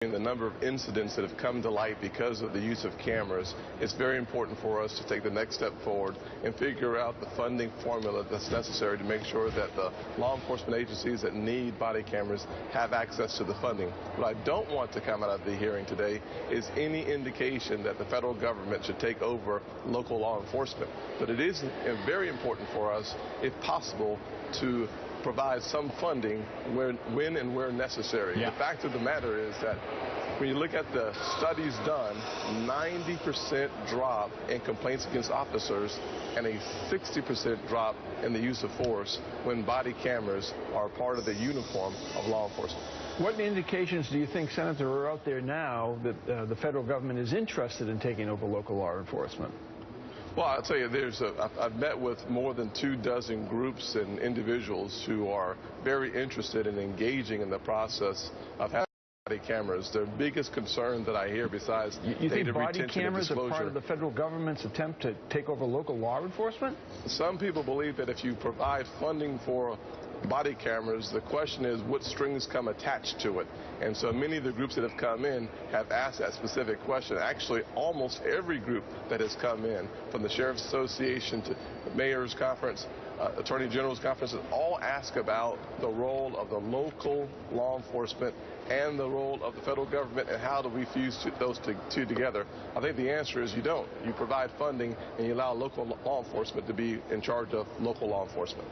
The number of incidents that have come to light because of the use of cameras, it's very important for us to take the next step forward and figure out the funding formula that's necessary to make sure that the law enforcement agencies that need body cameras have access to the funding. What I don't want to come out of the hearing today is any indication that the federal government should take over local law enforcement. But it is very important for us, if possible, to provide some funding when and where necessary. Yeah. The fact of the matter is that when you look at the studies done, 90% drop in complaints against officers and a 60% drop in the use of force when body cameras are part of the uniform of law enforcement. What indications do you think, Senator, are out there now that the federal government is interested in taking over local law enforcement? Well, I'll tell you, I've met with more than 24 groups and individuals who are very interested in engaging in the process of having body cameras. Their biggest concern that I hear, besides you data think body retention and cameras are disclosure, part of the federal government's attempt to take over local law enforcement? Some people believe that if you provide funding for body cameras, the question is what strings come attached to it. And so many of the groups that have come in have asked that specific question. Actually, almost every group that has come in, from the Sheriff's Association to the Mayor's Conference, Attorney General's Conference, all ask about the role of the local law enforcement and the role of the federal government and how do we fuse those two together. I think the answer is you don't. You provide funding and you allow local law enforcement to be in charge of local law enforcement.